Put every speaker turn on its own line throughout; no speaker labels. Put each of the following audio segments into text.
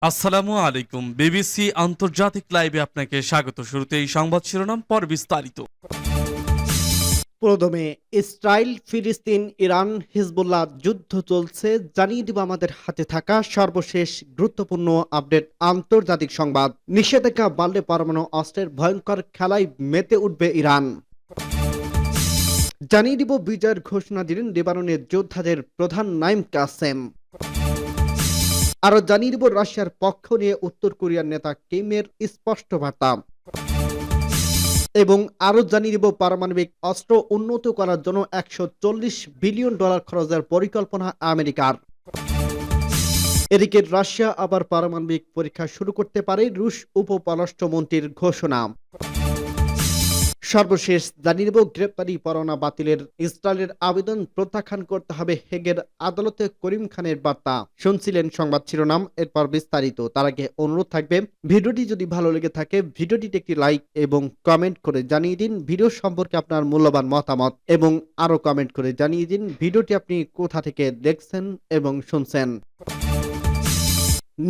আসসালামু আলাইকুম। বিবিসি আন্তর্জাতিক লাইভে আপনাকে স্বাগত। শুরুতেই সংবাদ শিরোনাম, পর বিস্তারিত।
প্রথমে ইসরায়েল, ফিলিস্তিন, ইরান, হিজবুল্লাহ যুদ্ধ চলছে, জানিয়ে দিব আমাদের হাতে থাকা সর্বশেষ গুরুত্বপূর্ণ আপডেট। আন্তর্জাতিক সংবাদ, নিষেধাজ্ঞা বাড়লে পরমাণু অস্ত্রের ভয়ঙ্কর খেলায় মেতে উঠবে ইরান। জানিয়ে দিব বিজয়ের ঘোষণা দিলেন লেবাননের যোদ্ধাদের প্রধান নাইম কাসেম। আরো জানিয়ে দিব রাশিয়ার পক্ষ নিয়ে উত্তর কোরিয়ার নেতা কিমের স্পষ্ট বার্তা। এবং আরো জানিয়ে দিব পারমাণবিক অস্ত্র উন্নত করার জন্য $140 বিলিয়ন খরচের পরিকল্পনা আমেরিকার। এদিকে রাশিয়া আবার পারমাণবিক পরীক্ষা শুরু করতে পারে, রুশ উপপররাষ্ট্রমন্ত্রীর ঘোষণা। সর্বশেষ জানিয়ে দেব গ্রেপ্তারি পরোয়ানা বাতিলের ইসরায়েলের আবেদন প্রত্যাখ্যান করতে হবে হেগের আদালতে করিম খানের বার্তা। শুনছিলেন সংবাদ শিরোনাম, এরপর বিস্তারিত। তার আগে অনুরোধ থাকবে, ভিডিওটি যদি ভালো লেগে থাকে ভিডিওটিতে একটি লাইক এবং কমেন্ট করে জানিয়ে দিন ভিডিও সম্পর্কে আপনার মূল্যবান মতামত, এবং আরো কমেন্ট করে জানিয়ে দিন ভিডিওটি আপনি কোথা থেকে দেখছেন এবং শুনছেন।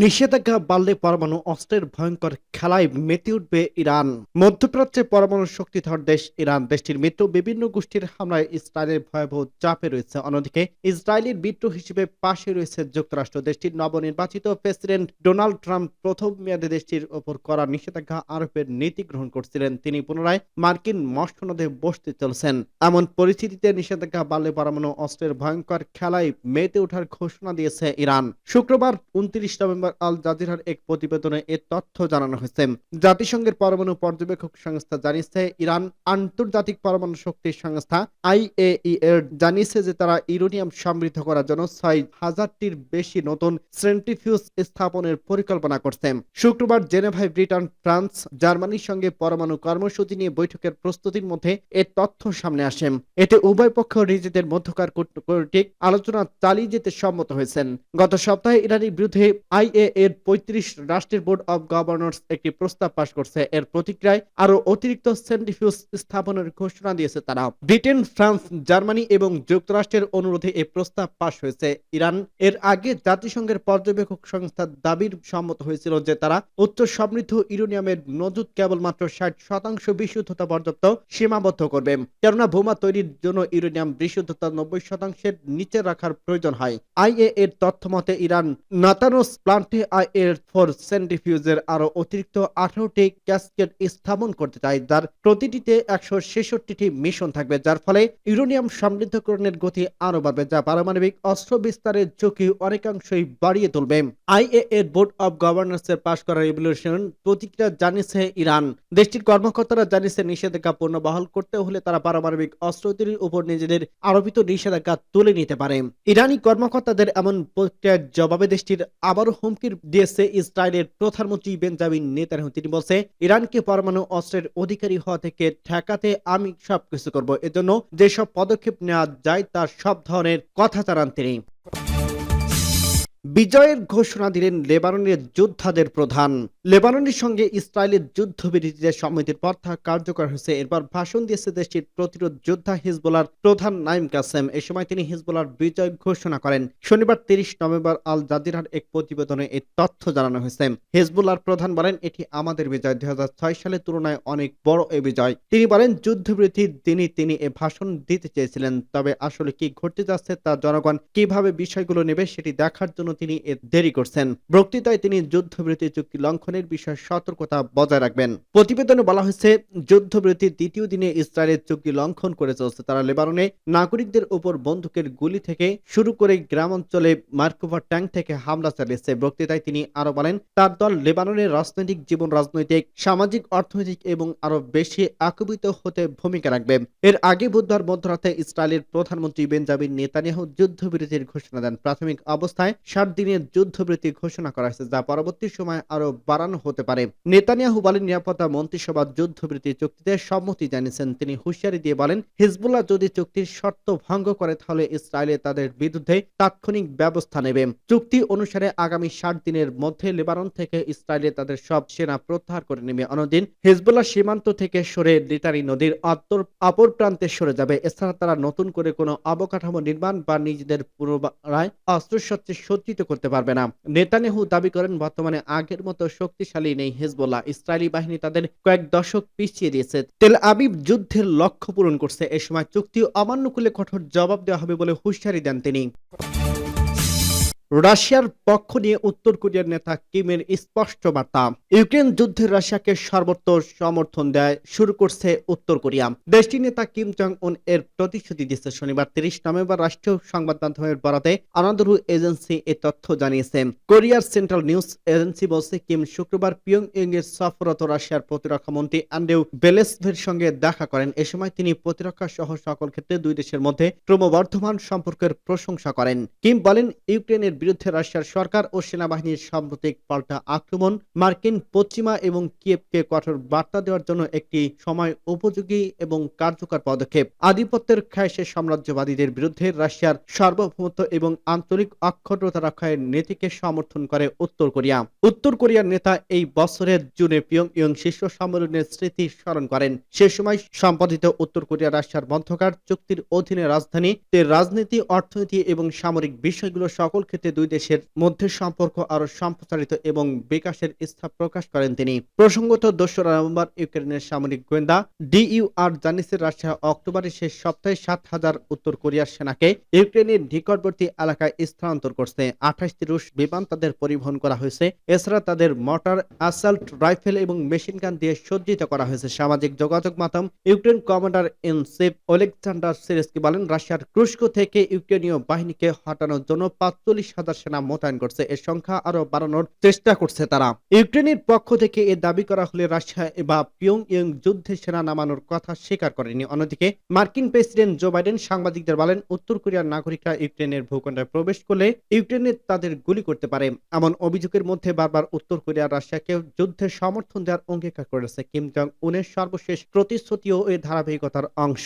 নিষেধাজ্ঞা বাড়লে পরমাণু অস্ত্রের ভয়ঙ্কর খেলায় মেতে উঠবে ইরান। মধ্যপ্রাচ্যে পরমাণু শক্তিধর দেশ ইরান, দেশটির মিত্র বিভিন্ন গোষ্ঠীর হামলায় ইসরায়েলের ভয়াবহ চাপে রয়েছে। অন্যদিকে ইসরায়েলের মিত্র হিসেবে পাশে রয়েছে যুক্তরাষ্ট্র। দেশটির নবনির্বাচিত প্রেসিডেন্ট ডোনাল্ড ট্রাম্প প্রথম মেয়াদে দেশটির ওপর করা নিষেধাজ্ঞা আরোপের নীতি গ্রহণ করছিলেন। তিনি পুনরায় মার্কিন মসনদে বসতে চলছেন। এমন পরিস্থিতিতে নিষেধাজ্ঞা বাড়লে পরমাণু অস্ত্রের ভয়ঙ্কর খেলায় মেতে ওঠার ঘোষণা দিয়েছে ইরান। শুক্রবার 29 নভেম্বর আল জাজিরার এক প্রতিবেদনে এ তথ্য জানানো হয়েছে। জাতিসংঘের পরমাণু পর্যবেক্ষক সংস্থা জানিয়েছে, ইরান আন্তর্জাতিক পরমাণু শক্তি সংস্থা IAEA জানিয়েছে যে তারা ইউরেনিয়াম সমৃদ্ধ করার জন্য 6,000টির বেশি নতুন সেন্ট্রিফিউজ স্থাপনের পরিকল্পনা করছে। শুক্রবার জেনেভায় ব্রিটেন, ফ্রান্স, জার্মানির সঙ্গে পরমাণু কর্মসূচি নিয়ে বৈঠকের প্রস্তুতির মধ্যে এ তথ্য সামনে আসে। এতে উভয় পক্ষ নিজেদের মধ্যকার কূটনৈতিক আলোচনা চালিয়ে যেতে সম্মত হয়েছেন। গত সপ্তাহে ইরানের বিরুদ্ধে IAEA 35 রাষ্ট্রের বোর্ড অব গভর্নর্স একটি প্রস্তাব পাশ করছে। এর প্রতিক্রিয়ায় আরো অতিরিক্ত সেন্ট্রিফিউজ স্থাপনের ঘোষণা দিয়েছে তারা। ব্রিটেন, ফ্রান্স, জার্মানি এবং যুক্তরাষ্ট্রের অনুরোধে এই প্রস্তাব পাশ হয়েছে। ইরান এর আগে জাতিসংঘের পর্যবেক্ষক সংস্থার দাবির সম্মত হয়েছিল যে তারা উচ্চ সমৃদ্ধ ইউরেনিয়ামের মজুদ কেবলমাত্র 60% বিশুদ্ধতা পর্যন্ত সীমাবদ্ধ করবে, কেননা বোমা তৈরির জন্য ইউরেনিয়াম বিশুদ্ধতা 90%-এর নিচে রাখার প্রয়োজন হয়। IAEA এর তথ্য মতে ইরান নাতানস প্লান্টে IAEA-4 সেন্ট্রিফিউজের আরো অতিরিক্ত 18টি ক্যাসকেড স্থাপন করতে চায়, যার প্রতিটিতে 166টি মিশন থাকবে, যার ফলে ইউরেনিয়াম সমৃদ্ধকরণের গতি আরো বাড়বে, যা পারমাণবিক অস্ত্র বিস্তারের ঝুঁকি অনেকাংশই বাড়িয়ে তুলবে। IAEA এর বোর্ড অব গভর্নর্সের পাশ করা রেজলিউশন প্রতিক্রিয়া জানিয়েছে ইরান। দেশটির কর্মকর্তারা জানিয়েছে, নিষেধাজ্ঞা পুনর্বহাল করতে হলে তারা পারমাণবিক অস্ত্র তৈরির উপর নিজেদের আরোপিত নিষেধাজ্ঞা তুলে নিতে পারে। ইরানি কর্মকর্তাদের এমন প্রক্রিয়ার জবাবে দেশটির আবারও হুমকি দিয়েছে ইসরায়েলের প্রধানমন্ত্রী বেঞ্জামিন নেতানিয়াহু। তিনি বলছে, ইরানকে পরমাণু অস্ত্রের অধিকারী হওয়া থেকে ঠেকাতে আমি সবকিছু করব। এজন্য যেসব পদক্ষেপ নেওয়া যায় তার সব ধরনের কথা জানান তিনি। বিজয়ের ঘোষণা দিলেন লেবাননের যোদ্ধাদের প্রধান। লেবাননের সঙ্গে ইসরায়েলের যুদ্ধবিরতিতে সম্মতির পর তা কার্যকর হয়েছে। এরপর ভাষণ দিয়েছে দেশটির প্রতিরোধ যোদ্ধা হিজবুল্লাহর প্রধান নাইম কাসেম। এ সময় তিনি হিজবুল্লাহর বিজয় ঘোষণা করেন। শনিবার 30 নভেম্বর আল জাজিরার এক প্রতিবেদনে এই তথ্য জানানো হয়েছে। হিজবুল্লাহর প্রধান বলেন, এটি আমাদের বিজয়। 2006 সালের তুলনায় অনেক বড় এ বিজয়। তিনি বলেন, যুদ্ধবিরতির দিনই তিনি এ ভাষণ দিতে চেয়েছিলেন, তবে আসলে কি ঘটতে যাচ্ছে তা জনগণ কিভাবে বিষয়গুলো নেবে সেটি দেখার জন্য তিনি দেরি করছেন। বক্তৃতায় তিনি যুদ্ধবিরতি চুক্তি লঙ্ঘনের বিষয়ে সতর্কতা বজায় রাখবেন। প্রতিবেদনে বলা হয়েছে, যুদ্ধবিরতির দ্বিতীয় দিনে ইসরায়েলের চুক্তি লঙ্ঘন করে চলছে। তারা লেবাননে নাগরিকদের উপর বন্দুকের গুলি থেকে শুরু করে গ্রামাঞ্চলে মার্কোভা ট্যাঙ্ক থেকে হামলা চালিয়েছে। বক্তৃতায় তিনি আরো বলেন, তার দল লেবাননের রাজনৈতিক জীবন রাজনৈতিক, সামাজিক, অর্থনৈতিক এবং আরো বেশি আকুবিত হতে ভূমিকা রাখবে। এর আগে বুধবার মধ্যরাতে ইসরায়েলের প্রধানমন্ত্রী বেঞ্জামিন নেতানিয়াহু যুদ্ধবিরতির ঘোষণা দেন। প্রাথমিক অবস্থায় 7 দিনের যুদ্ধবিরতি ঘোষণা করা হয়েছে, যা পরবর্তী সময় আরো বাড়ানো চালানো হতে পারে। নেতানিয়াহু বলেন, নিরাপত্তা মন্ত্রিসভা যুদ্ধবিরতি চুক্তিতে সম্মতি জানিয়েছেন। তিনি হুঁশিয়ারি দিয়ে বলেন, হিজবুল্লাহ যদি চুক্তির শর্ত ভঙ্গ করে তাহলে ইসরায়েলে তাদের বিরুদ্ধে তাৎক্ষণিক ব্যবস্থা নেবে। চুক্তি অনুসারে আগামী 60 দিনের মধ্যে লেবানন থেকে ইসরায়েলে তাদের সব সেনা প্রত্যাহার করে নেবে। অন্যদিন হিজবুল্লাহ সীমান্ত থেকে সরে লিটানি নদীর অপর প্রান্তে সরে যাবে। এছাড়া তারা নতুন করে কোনো অবকাঠামো নির্মাণ বা নিজেদের পুনরায় অস্ত্রশস্ত্রে সজ্জিত করতে পারবে না। নেতানিয়াহু দাবি করেন, বর্তমানে আগের মতো শক্তিশালী নেই হিজবুল্লাহ। ইসরায়েলি বাহিনী তাদের কয়েক দশক পিছিয়ে দিয়েছে। তেল আবিব যুদ্ধের লক্ষ্য পূরণ করছে। এ সময় চুক্তি অমান্য করলে কঠোর জবাব দেওয়া হবে বলে হুঁশিয়ারি দেন তিনি। রাশিয়ার পক্ষ নিয়ে উত্তর কোরিয়ার নেতা কিমের স্পষ্ট বার্তা। ইউক্রেন যুদ্ধে রাশিয়াকে সর্বোচ্চ সমর্থন দেয় শুরু করছে উত্তর কোরিয়া। দেশটির নেতা কিম জং উন এর প্রতিশ্রুতি দিচ্ছে। শনিবার 30 নভেম্বর রাষ্ট্রীয় সংবাদ মাধ্যমের বরাতে আনাদোলু এজেন্সি এ তথ্য জানিয়েছে। কোরিয়ার সেন্ট্রাল নিউজ এজেন্সি বলছে, কিম শুক্রবার পিয়ংইয়ং এর সফররত রাশিয়ার প্রতিরক্ষা মন্ত্রী আন্দ্রেউ বেলেসভের সঙ্গে দেখা করেন। এ সময় তিনি প্রতিরক্ষা সহ সকল ক্ষেত্রে দুই দেশের মধ্যে ক্রমবর্ধমান সম্পর্কের প্রশংসা করেন। কিম বলেন, ইউক্রেনের বিরুদ্ধে রাশিয়ার সরকার ও সেনাবাহিনীর সাম্প্রতিক পাল্টা আক্রমণ মার্কিন পশ্চিমা এবং কিয়েভকে কঠোর বার্তা দেওয়ার জন্য একটি সময় উপযোগী এবং কার্যকর পদক্ষেপ। আধিপত্যের খায়েশে সাম্রাজ্যবাদীদের বিরুদ্ধে রাশিয়ার সার্বভৌমত্ব এবং আন্তরিক অখণ্ডতা রক্ষার নীতিকে সমর্থন করে উত্তর কোরিয়া। উত্তর কোরিয়ার নেতা এই বছরের জুনে পিয়ংইয়ং শীর্ষ সম্মেলনের স্মৃতি স্মরণ করেন। সে সময় সম্পাদিত উত্তর কোরিয়া রাশিয়ার মধ্যকার চুক্তির অধীনে রাজনীতি, অর্থনীতি এবং সামরিক বিষয়গুলো সকল ক্ষেত্রে দুই দেশের মধ্যে সম্পর্ক আরো সম্প্রসারিত এবং বিকাশের ইচ্ছা প্রকাশ করেন তিনি। প্রসঙ্গত 2রা নভেম্বর ইউক্রেনের সামরিক গোয়েন্দা DUR জানিয়েছে, রাশিয়া অক্টোবরের শেষ সপ্তাহে 7,000 উত্তর কোরিয়ার সেনাকে ইউক্রেনের নিকটবর্তী এলাকায় স্থানান্তর করছে। 28টি রুশ বিমান তাদের পরিবহন করা হয়েছে। এছাড়া তাদের মর্টার, অ্যাসাল্ট রাইফেল এবং মেশিন গান দিয়ে সজ্জিত করা হয়েছে। সামাজিক যোগাযোগ মাধ্যম Ukraine commander in chief Oleksandr Syrskyi বলেন, রাশিয়ার ক্রুস্ক থেকে ইউক্রেনীয় বাহিনীকে হটানোর জন্য 45,000 সেনা মোতায়েন করছে। এর সংখ্যা আরো বাড়ানোর চেষ্টা করছে তারা। ইউক্রেনের পক্ষ থেকে এ দাবি করা হলে রাশিয়া বা পিয়ংইয়ং যুদ্ধে সেনা নামানোর কথা স্বীকার করেনি। অন্যদিকে মার্কিন প্রেসিডেন্ট জো বাইডেন সাংবাদিকদের বলেন, উত্তর কোরিয়ার নাগরিকরা ইউক্রেনের ভূখণ্ডে প্রবেশ করলে ইউক্রেনে তাদের গুলি করতে পারে। এমন অভিযোগের মধ্যে বারবার উত্তর কোরিয়া রাশিয়াকে যুদ্ধে সমর্থন দেওয়ার অঙ্গীকার করেছে। কিম জং উনের সর্বশেষ প্রতিশ্রুতিও এই ধারাবাহিকতার অংশ।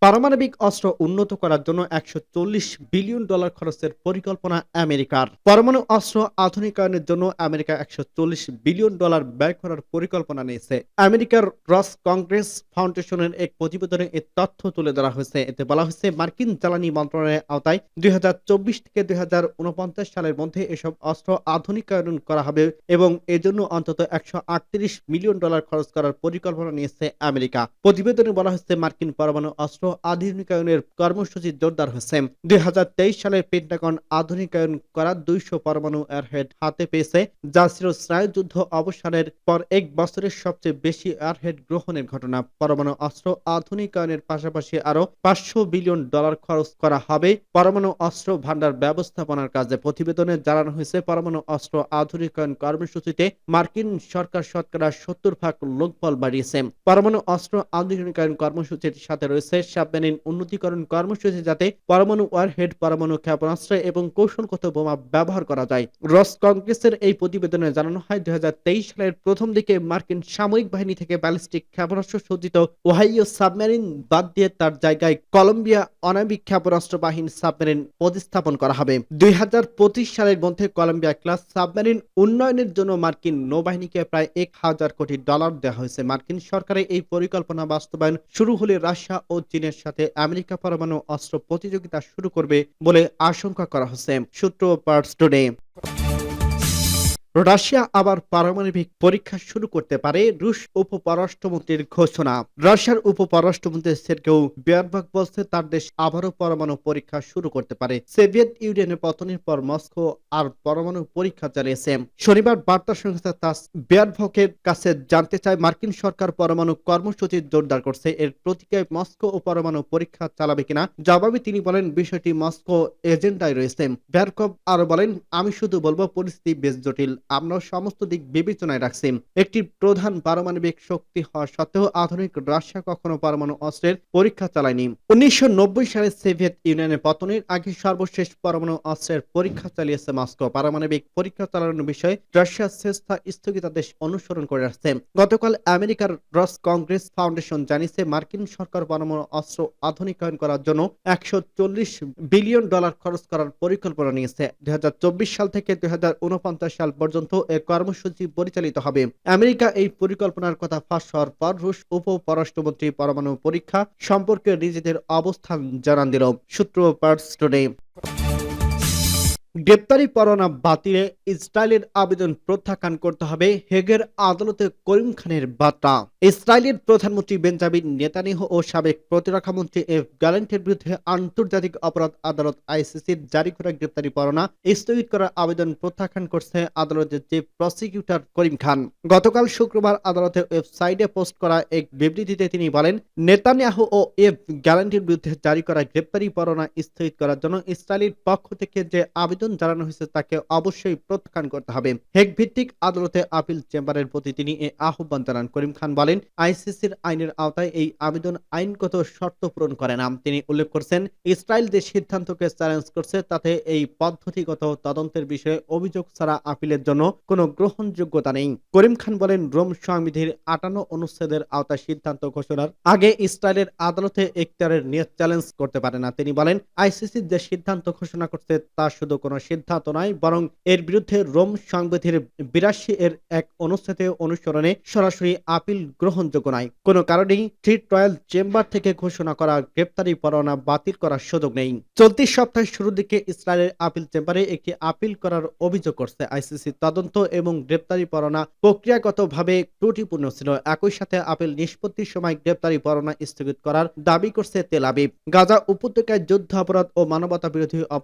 পারমাণবিক অস্ত্র উন্নত করার জন্য $140 বিলিয়ন খরচের পরিকল্পনা আমেরিকার। পরমাণু অস্ত্র আধুনিকায়নের জন্য আমেরিকা $140 বিলিয়ন ব্যয় করার পরিকল্পনা নিয়েছে। আমেরিকার রস কংগ্রেস ফাউন্ডেশনের এক প্রতিবেদনে এ তথ্য তুলে ধরা হয়েছে। এতে বলা হয়েছে, মার্কিন জ্বালানি মন্ত্রণালয়ের আওতায় 2024 থেকে 2049 সালের মধ্যে এসব অস্ত্র আধুনিকায়ন করা হবে এবং এজন্য অন্তত $138 মিলিয়ন খরচ করার পরিকল্পনা নিয়েছে আমেরিকা। প্রতিবেদনে বলা হয়েছে, মার্কিন পরমাণু অস্ত্র আধুনিকায়নের কর্মসূচি জোরদার হয়েছে। 2023 সালে পেন্টাগন আধুনিকায়ন করা 200 পরমাণু ওয়ারহেড হাতে পেয়েছে, যা ছিল স্নায়ুযুদ্ধ অবসানের পর এক বছরের সবচেয়ে বেশি ওয়ারহেড গ্রহণের ঘটনা। পরমাণু অস্ত্র আধুনিকায়নের পাশাপাশি আরো $500 বিলিয়ন খরচ করা হবে পরমাণু অস্ত্র ভান্ডার ব্যবস্থাপনার কাজে। প্রতিবেদনে জানানো হয়েছে, পরমাণু অস্ত্র আধুনিকায়ন কর্মসূচিতে মার্কিন সরকার শতকরা 70% লোকবল বাড়িয়েছে। পরমাণু অস্ত্র আধুনিকায়ন কর্মসূচির সাথে রয়েছে সাবমেরিন উন্নতিকরণ কর্মসূচি, যাতে পরমাণু ওয়ারহেড, পরমাণু ক্ষেপণাস্ত্র এবং কৌশলগত বোমা ব্যবহার করা যায়। রস কংগ্রেসের এই প্রতিবেদনে জানানো হয়, 2023 সালের প্রথম দিকে মার্কিন সামরিক বাহিনী থেকে ব্যালিস্টিক ক্ষেপণাস্ত্র সজ্জিত ওহাইও সাবমেরিন বাদ দিয়ে তার জায়গায় কলম্বিয়া অনাবিক ক্ষেপণাস্ত্র বাহিনী সাবমেরিন প্রতিস্থাপন করা হবে। 2025 সালের মধ্যে কলম্বিয়া ক্লাস সাবমেরিন উন্নয়নের জন্য মার্কিন নৌবাহিনীকে প্রায় $1,000 কোটি দেওয়া হয়েছে। মার্কিন সরকারের এই পরিকল্পনা বাস্তবায়ন শুরু হলে রাশিয়া ও চীনের সাথে আমেরিকা পরমাণু অস্ত্র প্রতিযোগিতা শুরু করবে বলে আশঙ্কা করা হচ্ছে। সূত্র পার্টস টুডে। রাশিয়া আবার পারমাণবিক পরীক্ষা শুরু করতে পারে, রুশ উপপররাষ্ট্রমন্ত্রীর ঘোষণা। রাশিয়ার উপপররাষ্ট্রমন্ত্রী সের্গেই বেয়ারবাক বলছে, তার দেশ আবারও পরমাণু পরীক্ষা শুরু করতে পারে। সোভিয়েত ইউনিয়নের পতনের পর মস্কো আর পরমাণু পরীক্ষা চালিয়েছে। শনিবার বার্তা সংস্থা তাস বেয়ারবাকের কাছে জানতে চায়, মার্কিন সরকার পরমাণু কর্মসূচি জোরদার করছে, এর প্রতিক্রিয়ায় মস্কো ও পরমাণু পরীক্ষা চালাবে কিনা। জবাবে তিনি বলেন, বিষয়টি মস্কো এজেন্ডায় রয়েছে। বেয়ারকভ আরো বলেন, আমি শুধু বলবো, পরিস্থিতি বেশ জটিল। আমরাও সমস্ত দিক বিবেচনায় রাখছি। একটি প্রধান পারমাণবিক শক্তি হওয়া সত্ত্বেও আধুনিক রাশিয়া কখনো পরমাণু অস্ত্রের পরীক্ষা চালায়নি। 1990 সালে সোভিয়েত ইউনিয়নের পতনের আগে সর্বশেষ পরমাণু অস্ত্রের পরীক্ষা চালিয়েছে মস্কো। পারমাণবিক পরীক্ষা চালানোর বিষয়ে রাশিয়ার চেষ্টা স্থগিতাদেশ অনুসরণ করে আসছে। গতকাল আমেরিকার রস কংগ্রেস ফাউন্ডেশন জানিয়েছে মার্কিন সরকার পরমাণু অস্ত্র আধুনিকায়ন করার জন্য $140 বিলিয়ন খরচ করার পরিকল্পনা নিয়েছে। 2024 সাল থেকে 2049 সাল পর্যন্ত এর কর্মসূচি পরিচালিত হবে। আমেরিকা এই পরিকল্পনার কথা ফাঁস হওয়ার পর রুশ উপ-পররাষ্ট্রমন্ত্রী পরমাণু পরীক্ষা সম্পর্কে নিজেদের অবস্থান জানান দিল। সূত্র পার্স টুডে। গ্রেপ্তারি পরোয়ানা বাতিলে ইসরায়েলের আবেদন প্রত্যাখ্যান করতে হবে হেগের আদালতে করিম খানের বার্তা। ইসরায়েলের প্রধানমন্ত্রী বেঞ্জামিন নেতানিয়াহু ও সাবেক প্রতিরক্ষামন্ত্রী এফ গ্যালেন্টের বিরুদ্ধে আন্তর্জাতিক অপরাধ আদালত আইসিসির জারি করা গ্রেপ্তারি পরোয়ানা স্থগিত করার আবেদন প্রত্যাখ্যান করছে আদালতের চিফ প্রসিকিউটর করিম খান। গতকাল শুক্রবার আদালতের ওয়েবসাইটে পোস্ট করা এক বিবৃতিতে তিনি বলেন, নেতানিয়াহু ও এফ গ্যালেন্টের বিরুদ্ধে জারি করা গ্রেপ্তারি পরোয়ানা স্থগিত করার জন্য ইসরায়েলের পক্ষ থেকে যে আবেদন জানানো হয়েছে তাকে অবশ্যই প্রত্যাখ্যান করতে হবে। হেগ ভিত্তিক আদালতে আপিল চেম্বারের প্রতি তিনি এ আহ্বান জানান। করিম খান বলেন, আইসিসির আইনের আওতায় এই আবেদন আইনগত শর্ত পূরণ করে না। তিনি উল্লেখ করেছেন, ইসরায়েল যে সিদ্ধান্তকে চ্যালেঞ্জ করছে তাতে এই পদ্ধতিগত তদন্তের বিষয়ে অভিযোগ ছাড়া আপিলের জন্য কোনো গ্রহণযোগ্যতা নেই। করিম খান বলেন, রোম সংবিধির 58 অনুচ্ছেদের আওতায় সিদ্ধান্ত ঘোষণার আগে ইসরায়েলের আদালতে এখতিয়ারের নিয়ে চ্যালেঞ্জ করতে পারে না। তিনি বলেন, আইসিসি যে সিদ্ধান্ত ঘোষণা করছে তা শুধু কোনো সিদ্ধান্ত নয়, বরং এর বিরুদ্ধে রোম সংবিধির 82 এর এক অনুচ্ছেদে অনুসরণে সরাসরি আপিল গ্রহণযোগ্য নয়। কোনো কারণেই ট্রায়াল চেম্বার থেকে ঘোষণা করা গ্রেপ্তারি পরোয়ানা বাতিল করার সুযোগ নেই। চলতি সপ্তাহের শুরুর দিকে ইসরায়েলের আপিল চেম্বারে একটি আপিল করার অভিযোগ করছে। আইসিসি তদন্ত এবং গ্রেপ্তারি পরোয়ানা প্রক্রিয়াগতভাবে ত্রুটিপূর্ণ ছিল। একই সাথে আপিল নিষ্পত্তির সময় গ্রেপ্তারি পরোয়ানা স্থগিত করার দাবি করছে তেল আবিব। গাজা উপত্যকায় যুদ্ধাপরাধ ও মানবতা বিরোধী অপরাধ